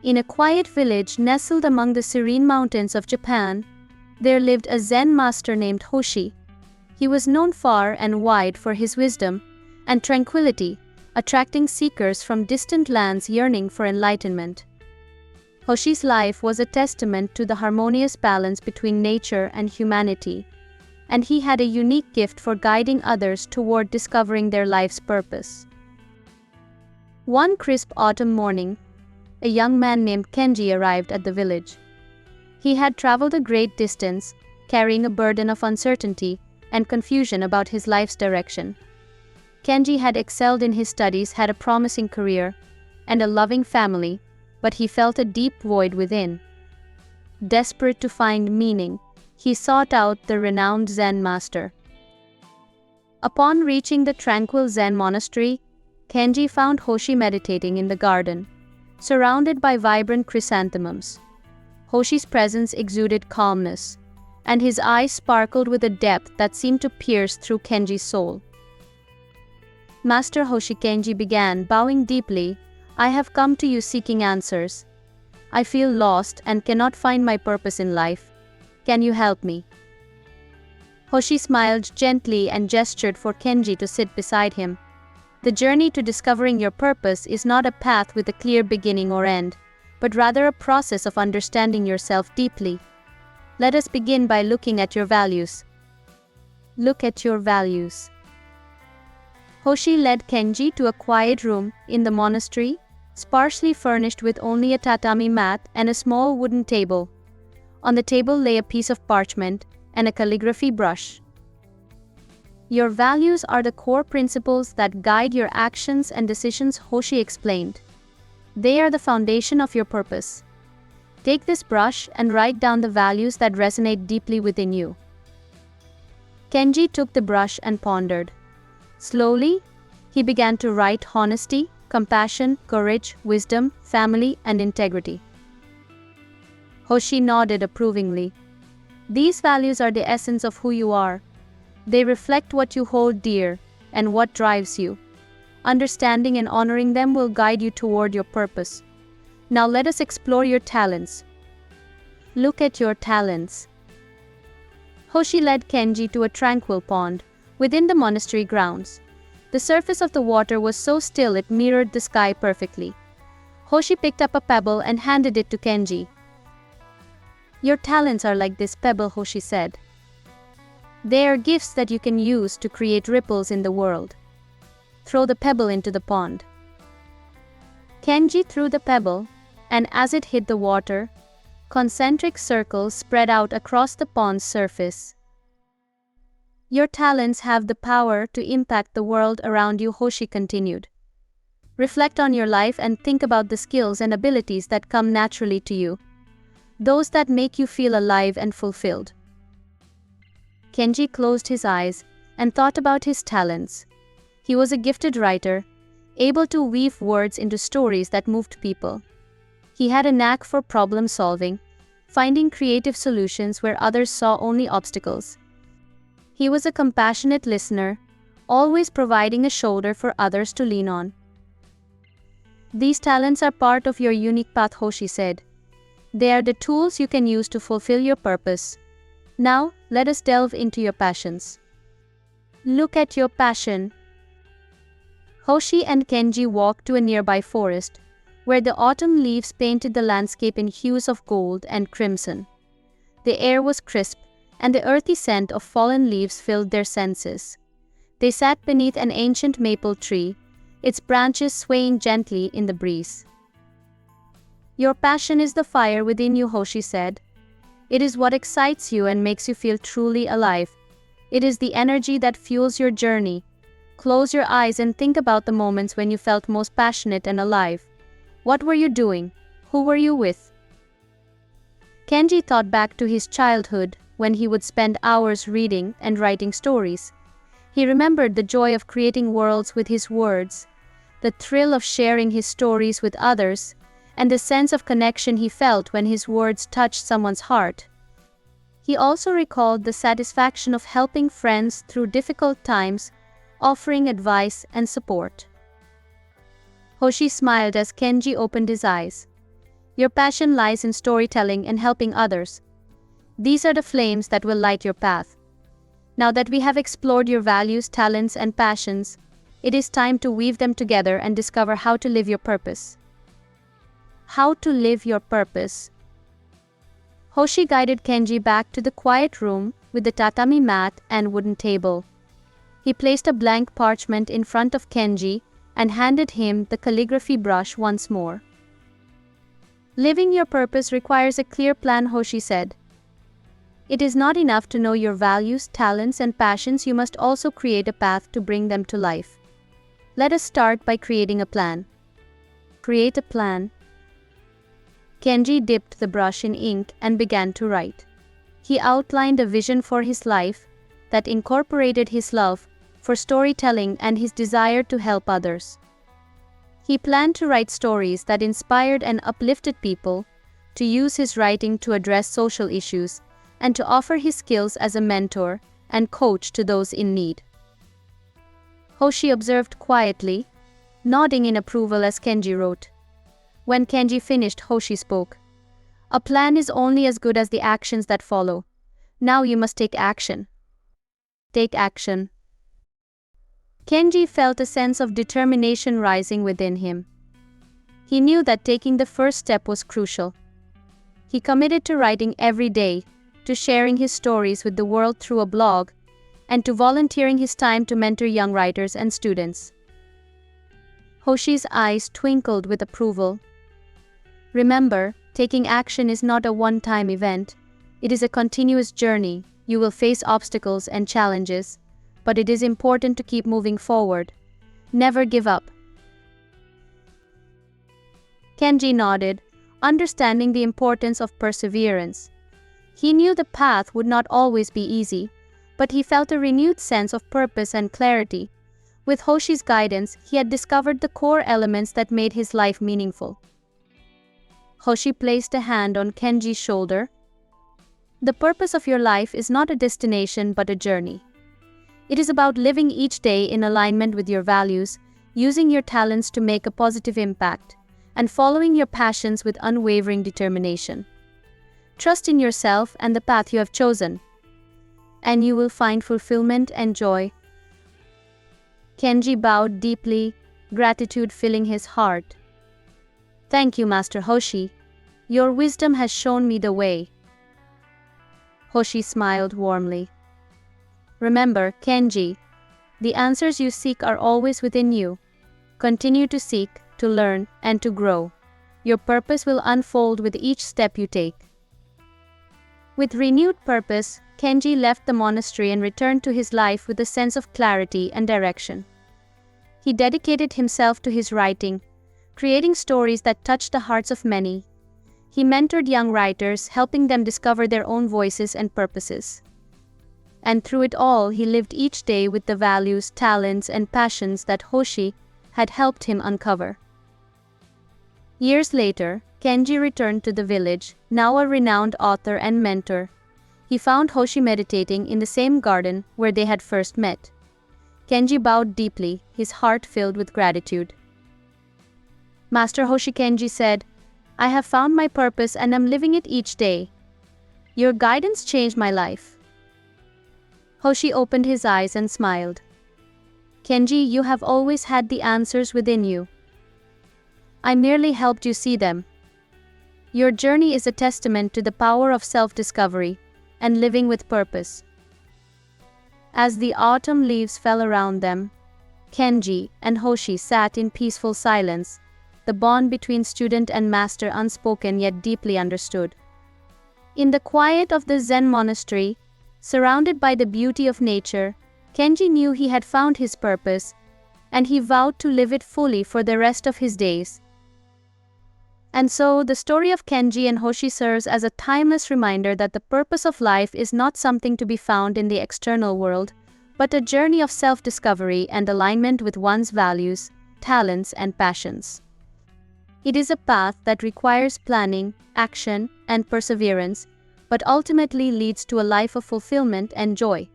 In a quiet village nestled among the serene mountains of Japan, there lived a Zen master named Hoshi. He was known far and wide for his wisdom and tranquility, attracting seekers from distant lands yearning for enlightenment. Hoshi's life was a testament to the harmonious balance between nature and humanity, and he had a unique gift for guiding others toward discovering their life's purpose. One crisp autumn morning, a young man named Kenji arrived at the village. He had traveled a great distance, carrying a burden of uncertainty and confusion about his life's direction. Kenji had excelled in his studies, had a promising career, and a loving family, but he felt a deep void within. Desperate to find meaning, he sought out the renowned Zen master. Upon reaching the tranquil Zen monastery, Kenji found Hoshi meditating in the garden, surrounded by vibrant chrysanthemums. Hoshi's presence exuded calmness, and his eyes sparkled with a depth that seemed to pierce through Kenji's soul. "Master Hoshi," Kenji began, bowing deeply, "I have come to you seeking answers. I feel lost and cannot find my purpose in life. Can you help me?" Hoshi smiled gently and gestured for Kenji to sit beside him. The journey to discovering your purpose is not a path with a clear beginning or end, but rather a process of understanding yourself deeply. Let us begin by looking at your values. Look at your values. Hoshi led Kenji to a quiet room in the monastery, sparsely furnished with only a tatami mat and a small wooden table. On the table lay a piece of parchment and a calligraphy brush. Your values are the core principles that guide your actions and decisions, Hoshi explained. They are the foundation of your purpose. Take this brush and write down the values that resonate deeply within you. Kenji took the brush and pondered. Slowly, he began to write honesty, compassion, courage, wisdom, family, and integrity. Hoshi nodded approvingly. These values are the essence of who you are. They reflect what you hold dear and what drives you. Understanding and honoring them will guide you toward your purpose. Now let us explore your talents. Look at your talents. Hoshi led Kenji to a tranquil pond within the monastery grounds. The surface of the water was so still it mirrored the sky perfectly. Hoshi picked up a pebble and handed it to Kenji. "Your talents are like this pebble," Hoshi said. "They are gifts that you can use to create ripples in the world. Throw the pebble into the pond." Kenji threw the pebble, and as it hit the water, concentric circles spread out across the pond's surface. "Your talents have the power to impact the world around you," Hoshi continued. "Reflect on your life and think about the skills and abilities that come naturally to you, those that make you feel alive and fulfilled." Kenji closed his eyes and thought about his talents. He was a gifted writer, able to weave words into stories that moved people. He had a knack for problem solving, finding creative solutions where others saw only obstacles. He was a compassionate listener, always providing a shoulder for others to lean on. "These talents are part of your unique path," Hoshi said. "They are the tools you can use to fulfill your purpose. Now, let us delve into your passions. Look at your passion." Hoshi and Kenji walked to a nearby forest, where the autumn leaves painted the landscape in hues of gold and crimson. The air was crisp, and the earthy scent of fallen leaves filled their senses. They sat beneath an ancient maple tree, its branches swaying gently in the breeze. "Your passion is the fire within you," Hoshi said. "It is what excites you and makes you feel truly alive. It is the energy that fuels your journey. Close your eyes and think about the moments when you felt most passionate and alive. What were you doing? Who were you with?" Kenji thought back to his childhood, when he would spend hours reading and writing stories. He remembered the joy of creating worlds with his words, the thrill of sharing his stories with others, and the sense of connection he felt when his words touched someone's heart. He also recalled the satisfaction of helping friends through difficult times, offering advice and support. Hoshi smiled as Kenji opened his eyes. Your passion lies in storytelling and helping others. These are the flames that will light your path. Now that we have explored your values, talents, and passions, it is time to weave them together and discover how to live your purpose. How to live your purpose. Hoshi guided Kenji back to the quiet room with the tatami mat and wooden table. He placed a blank parchment in front of Kenji and handed him the calligraphy brush once more. Living your purpose requires a clear plan, Hoshi said. It is not enough to know your values, talents, and passions, you must also create a path to bring them to life. Let us start by creating a plan. Create a plan. Kenji dipped the brush in ink and began to write. He outlined a vision for his life that incorporated his love for storytelling and his desire to help others. He planned to write stories that inspired and uplifted people, to use his writing to address social issues, and to offer his skills as a mentor and coach to those in need. Hoshi observed quietly, nodding in approval as Kenji wrote. When Kenji finished, Hoshi spoke. A plan is only as good as the actions that follow. Now you must take action. Take action. Kenji felt a sense of determination rising within him. He knew that taking the first step was crucial. He committed to writing every day, to sharing his stories with the world through a blog, and to volunteering his time to mentor young writers and students. Hoshi's eyes twinkled with approval. Remember, taking action is not a one-time event. It is a continuous journey. You will face obstacles and challenges, but it is important to keep moving forward. Never give up. Kenji nodded, understanding the importance of perseverance. He knew the path would not always be easy, but he felt a renewed sense of purpose and clarity. With Hoshi's guidance, he had discovered the core elements that made his life meaningful. Hoshi placed a hand on Kenji's shoulder. The purpose of your life is not a destination but a journey. It is about living each day in alignment with your values, using your talents to make a positive impact, and following your passions with unwavering determination. Trust in yourself and the path you have chosen, and you will find fulfillment and joy. Kenji bowed deeply, gratitude filling his heart. Thank you, Master Hoshi. Your wisdom has shown me the way. Hoshi smiled warmly. Remember, Kenji, the answers you seek are always within you. Continue to seek, to learn, and to grow. Your purpose will unfold with each step you take. With renewed purpose, Kenji left the monastery and returned to his life with a sense of clarity and direction. He dedicated himself to his writing, creating stories that touched the hearts of many. He mentored young writers, helping them discover their own voices and purposes. And through it all, he lived each day with the values, talents, and passions that Hoshi had helped him uncover. Years later, Kenji returned to the village, now a renowned author and mentor. He found Hoshi meditating in the same garden where they had first met. Kenji bowed deeply, his heart filled with gratitude. Master Hoshi, Kenji said, I have found my purpose and am living it each day. Your guidance changed my life. Hoshi opened his eyes and smiled. Kenji, you have always had the answers within you. I merely helped you see them. Your journey is a testament to the power of self-discovery and living with purpose. As the autumn leaves fell around them, Kenji and Hoshi sat in peaceful silence, the bond between student and master unspoken yet deeply understood. In the quiet of the Zen monastery, surrounded by the beauty of nature, Kenji knew he had found his purpose, and he vowed to live it fully for the rest of his days. And so, the story of Kenji and Hoshi serves as a timeless reminder that the purpose of life is not something to be found in the external world, but a journey of self-discovery and alignment with one's values, talents, and passions. It is a path that requires planning, action, and perseverance, but ultimately leads to a life of fulfillment and joy.